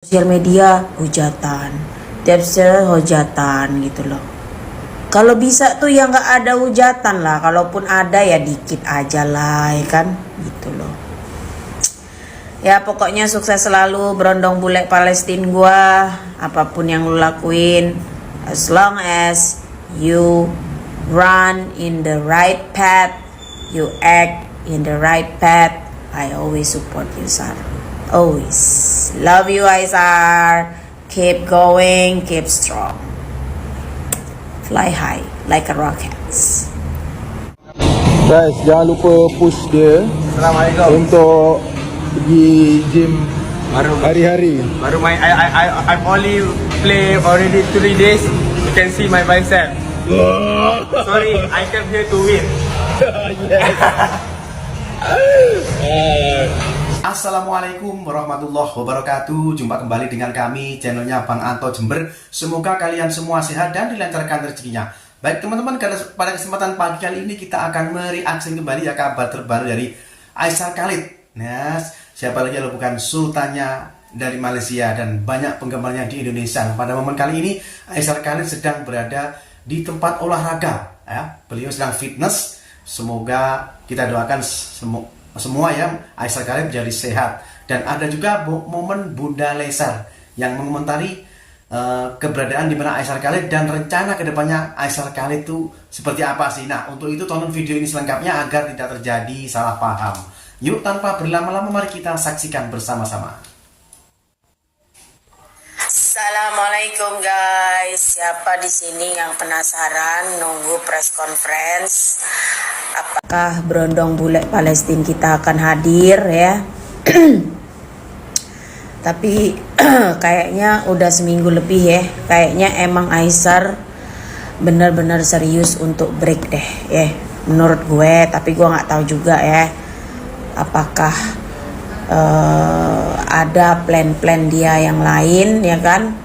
sosial media hujatan, tiap hujatan gitu loh. Kalau bisa tuh ya nggak ada hujatan lah, kalaupun ada ya dikit aja lah ya kan, gitu loh. Ya pokoknya sukses selalu berondong bule Palestina gua, apapun yang lu lakuin, as long as you run in the right path, you act in the right path, I always support you, Sar. Always. Love you, Aizar. Keep going, keep strong. Fly high like a rocket. Guys, jangan lupa push dia Assalamualaikum. untuk pergi gym Baru hari-hari. main. I've only play already 3 days. You can see my bicep. Sorry, I came here to win. Assalamualaikum warahmatullahi wabarakatuh. Jumpa kembali dengan kami, channelnya Bang Anto Jember. Semoga kalian semua sehat dan dilancarkan rezekinya. Baik teman-teman, pada kesempatan pagi kali ini kita akan mereaksi kembali ya kabar terbaru dari Aizar Khalid. Nah, siapa lagi kalau bukan sultannya dari Malaysia dan banyak penggemarnya di Indonesia. Pada momen kali ini Aizar Khalid sedang berada di tempat olahraga ya. Beliau sedang fitness. Semoga kita doakan semua ya Aizar Khalid menjadi sehat. Dan ada juga momen Bunda Lesar yang mengomentari keberadaan di mana Aizar Khalid dan rencana kedepannya Aizar Khalid itu seperti apa sih. Nah, untuk itu tonton video ini selengkapnya agar tidak terjadi salah paham. Yuk tanpa berlama-lama mari kita saksikan bersama-sama. Assalamualaikum guys. Siapa di sini yang penasaran nunggu press conference? Apakah berondong bule Palestina kita akan hadir ya? Tapi kayaknya udah seminggu lebih ya. Kayaknya emang Aizar benar-benar serius untuk break deh ya. Menurut gue, tapi gue nggak tahu juga ya. Apakah ada plan-plan dia yang lain ya kan?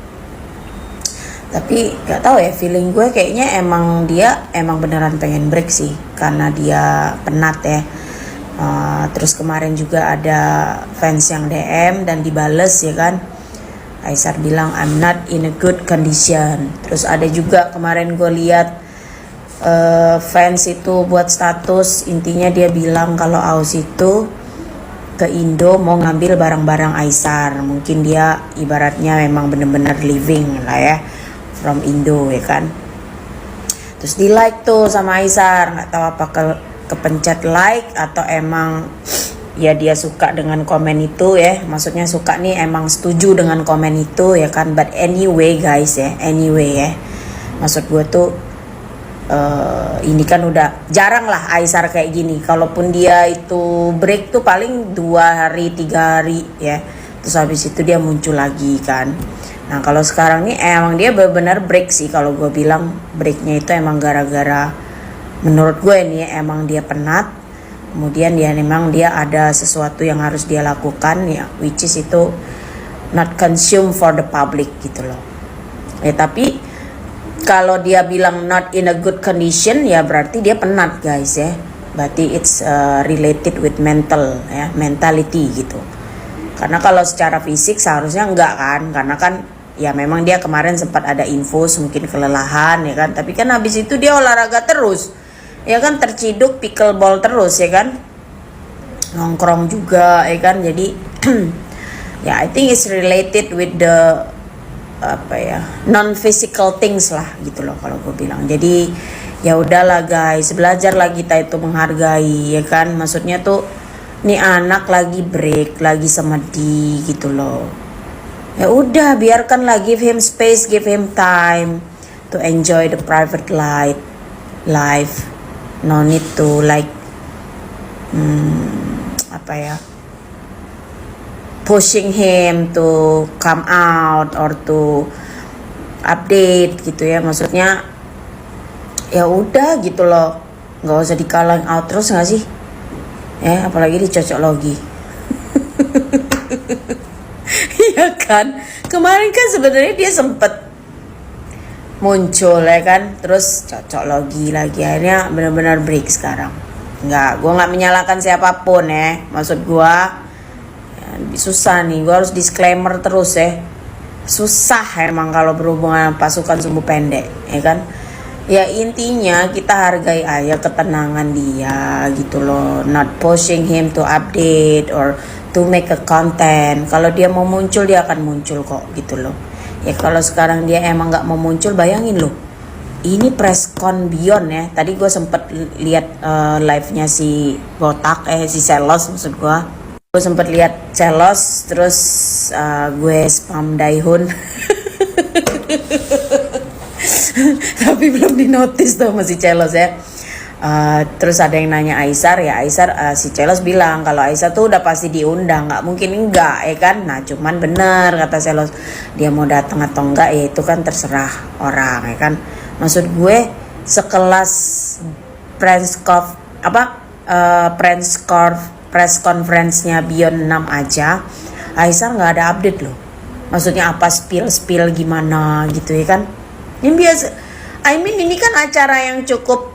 Tapi nggak tahu ya, feeling gue kayaknya emang dia emang beneran pengen break sih, karena dia penat ya. Terus kemarin juga ada fans yang DM dan dibales ya kan. Aizar bilang I'm not in a good condition. Terus ada juga kemarin gue lihat fans itu buat status, intinya dia bilang kalau Aus itu ke Indo mau ngambil barang-barang Aizar. Mungkin dia ibaratnya memang bener-bener living lah ya from Indo ya kan. Terus di like tuh sama Aizar, nggak tahu apa kepencet like atau emang ya dia suka dengan komen itu ya. Maksudnya suka nih, emang setuju dengan komen itu ya kan. But anyway guys ya, anyway ya, maksud gue tuh ini kan udah jarang lah Aizar kayak gini. Kalaupun dia itu break tuh paling 2 hari 3 hari ya, terus habis itu dia muncul lagi kan. Nah kalau sekarang nih emang dia benar-benar break sih. Kalau gue bilang breaknya itu emang gara-gara, menurut gue nih emang dia penat. Kemudian memang dia ada sesuatu yang harus dia lakukan ya, which is itu not consume for the public gitu loh ya. Tapi kalau dia bilang not in a good condition ya berarti dia penat guys ya. Berarti it's related with mental ya, mentality gitu. Karena kalau secara fisik seharusnya enggak kan, karena kan ya memang dia kemarin sempat ada infus mungkin kelelahan ya kan. Tapi kan habis itu dia olahraga terus ya kan, terciduk pickleball terus ya kan, nongkrong juga ya kan. Jadi ya I think it's related with the apa ya, non physical things lah gitu loh kalau gue bilang. Jadi ya udahlah guys, belajarlah kita itu menghargai ya kan. Maksudnya tuh nih anak lagi break, lagi semedi gitu loh. Ya udah biarkanlah, give him space, give him time to enjoy the private life. No need to like apa ya, pushing him to come out or to update gitu ya. Maksudnya ya udah gitu loh, nggak usah di calling out terus nggak sih ya, apalagi dicocok logi. Iya kan, kemarin kan sebenarnya dia sempet muncul ya kan, terus cocok logi lagi, akhirnya benar-benar break sekarang. Gue nggak menyalahkan siapapun ya, maksud gue ya, lebih susah nih, gue harus disclaimer terus ya. susah emang kalau berhubungan pasukan sumbu pendek, ya kan? Ya intinya kita hargai aja ketenangan dia gitu loh, not pushing him to update or to make a content. Kalau dia mau muncul dia akan muncul kok gitu loh. Ya kalau sekarang dia emang nggak mau muncul, bayangin loh, ini press con Beyond ya. Tadi gue sempet lihat live-nya si Botak, si Celos maksud gue. Gue sempet lihat Celos, terus gue spam Daihun. Tapi belum dinotis tuh masih Celos ya. Terus ada yang nanya Aisar, ya Aisar, si Celos bilang kalau Aisar tuh udah pasti diundang, nggak mungkin enggak ya kan. Nah cuman bener kata Celos, dia mau datang atau enggak ya itu kan terserah orang ya kan. Maksud gue sekelas press conference-nya Beyond 6 aja, Aisar nggak ada update loh. Maksudnya apa, spill gimana gitu ya kan. Ini biasa, ini kan acara yang cukup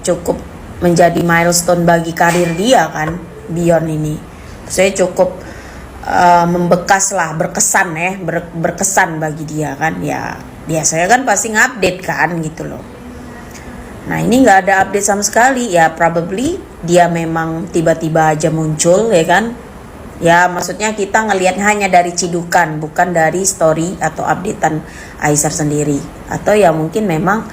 cukup menjadi milestone bagi karir dia kan, Beyond ini. Saya cukup membekas lah, berkesan ya, berkesan bagi dia kan. Ya biasanya kan pasti ngupdate kan gitu loh. Nah ini nggak ada update sama sekali, ya probably dia memang tiba-tiba aja muncul ya kan. Ya maksudnya kita ngelihat hanya dari cidukan, bukan dari story atau updatean Aisar sendiri. Atau ya mungkin memang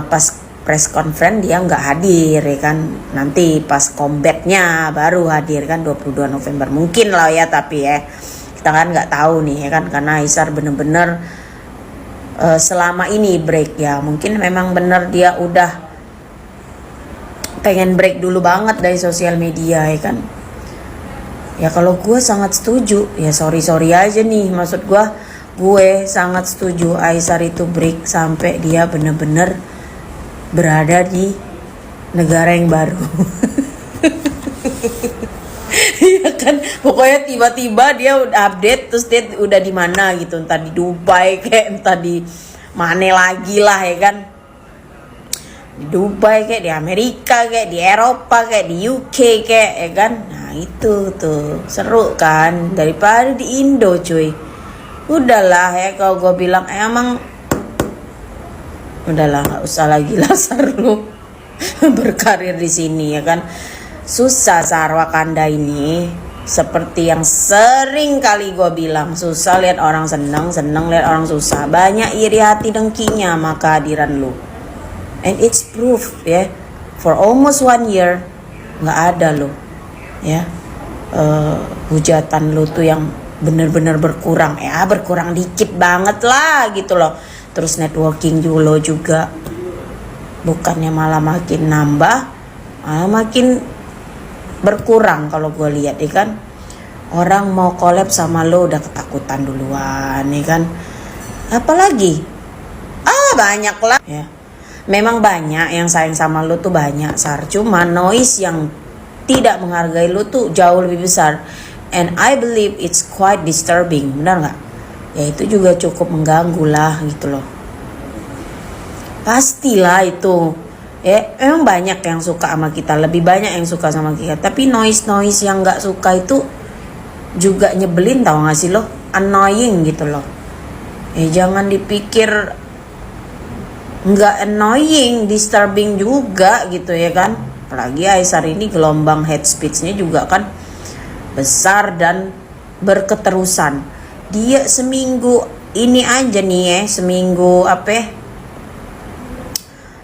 pas press conference dia nggak hadir ya kan. Nanti pas comebacknya baru hadir kan 22 November. Mungkin lah ya, tapi ya kita kan nggak tahu nih ya kan. Karena Aisar bener-bener selama ini break ya. Mungkin memang bener dia udah pengen break dulu banget dari sosial media ya kan. Ya kalau gue sangat setuju, ya sorry aja nih, maksud gue sangat setuju Aisar itu break sampai dia bener-bener berada di negara yang baru. Ya kan, pokoknya tiba-tiba dia udah update, terus dia udah di mana gitu, entah di Dubai kayak, entah di mana lagi lah ya kan. Di Dubai kayak, di Amerika kayak, di Eropa kayak, di UK kayak ya kan. Nah itu tuh seru kan, daripada di Indo cuy. Udahlah ya kalau gue bilang emang udahlah, nggak usah lagi lasar lu berkarir di sini ya kan. Susah Sarwakanda ini, seperti yang sering kali gue bilang, susah lihat orang seneng lihat orang susah. Banyak iri hati dengkinya sama kehadiran lu. And it's proof ya, for almost 1 year nggak ada lo ya, hujatan lo tuh yang bener-bener berkurang ya, berkurang dikit banget lah gitu loh. Terus networking lo juga bukannya malah makin nambah, malah makin berkurang kalau gue lihat ya kan. Orang mau collab sama lo udah ketakutan duluan ya kan, apalagi banyak lah ya. Memang banyak yang sayang sama lu tuh banyak Sar, cuma noise yang tidak menghargai lu tuh jauh lebih besar. And I believe it's quite disturbing, benar nggak? Ya itu juga cukup mengganggu lah gitu loh. Pastilah itu ya, memang banyak yang suka sama kita, lebih banyak yang suka sama kita. Tapi noise yang nggak suka itu juga nyebelin, tau gak sih lo? Annoying gitu loh. Jangan dipikir nggak annoying, disturbing juga gitu ya kan. Apalagi Aisar ini gelombang hate speech-nya juga kan besar dan berketerusan. Dia seminggu ini aja nih ya,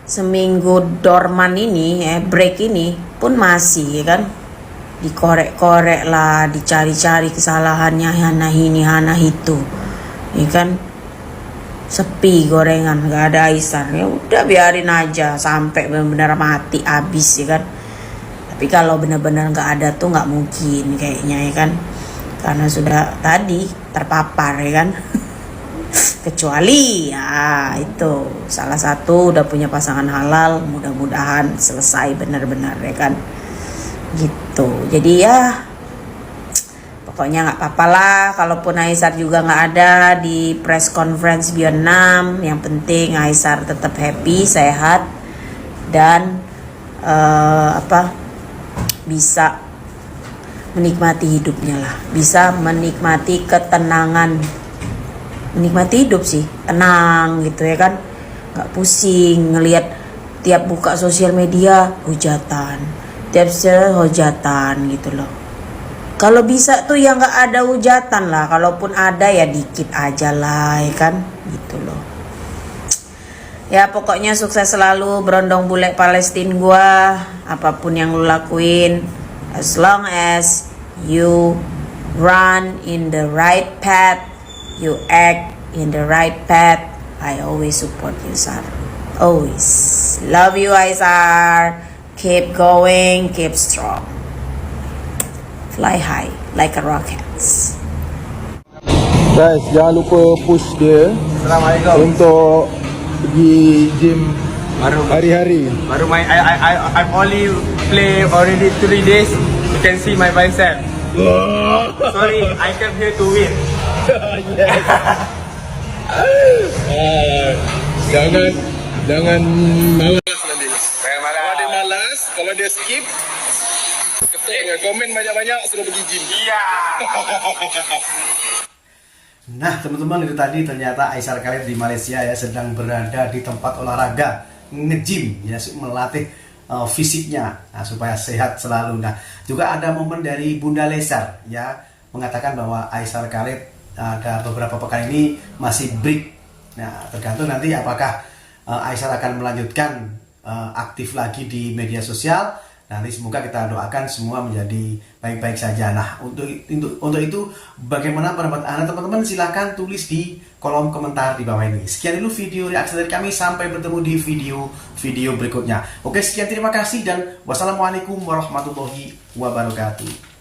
seminggu dorman ini ya, break ini pun masih ya kan, dikorek-korek lah, dicari-cari kesalahannya, hana itu ya kan. Sepi gorengan, nggak ada Aisar, ya udah biarin aja sampai benar-benar mati habis ya kan. Tapi kalau benar-benar nggak ada tuh nggak mungkin kayaknya ya kan, karena sudah tadi terpapar ya kan. Kecuali ya itu salah satu udah punya pasangan halal, mudah-mudahan selesai benar-benar ya kan gitu. Jadi ya pokoknya nggak apa-apa lah, kalaupun Aisar juga nggak ada di press conference Beyond 6. Yang penting Aisar tetap happy, sehat, dan bisa menikmati hidupnya lah, bisa menikmati ketenangan, menikmati hidup sih, tenang gitu ya kan, nggak pusing ngelihat tiap buka sosial media hujatan, tiap hujatan gitu loh. Kalau bisa tuh ya nggak ada hujatan lah, kalaupun ada ya dikit aja lah ya kan, gitu loh. Ya pokoknya sukses selalu berondong bule Palestina gua, apapun yang lu lakuin, as long as you run in the right path, you act in the right path, I always support you, Sar. Always. Love you, Aizar. Keep going, keep strong. Fly high like a rocket. Guys, jangan lupa push dia Assalamualaikum. untuk pergi gym Baru hari-hari. main. I've only play already 3 days. You can see my bicep. Sorry, I came here to win. Jangan malas nanti. Saya malah. Kalau dia malas, kalau dia skip, ketik komen banyak-banyak suruh pergi gym. Iya. Nah teman-teman, itu tadi ternyata Aizar Khalid di Malaysia ya sedang berada di tempat olahraga, nge-gym ya, melatih fisiknya supaya sehat selalu. Nah juga ada momen dari Bunda Lesar ya, mengatakan bahwa Aizar Khalid ada beberapa pekan ini masih break. Nah tergantung nanti apakah Aizar akan melanjutkan aktif lagi di media sosial. Nanti semoga kita doakan semua menjadi baik-baik saja. Nah untuk itu bagaimana pendapat Anda teman-teman, silahkan tulis di kolom komentar di bawah ini. Sekian dulu video reaksi dari kami, sampai bertemu di video berikutnya. Oke, sekian, terima kasih dan wassalamualaikum warahmatullahi wabarakatuh.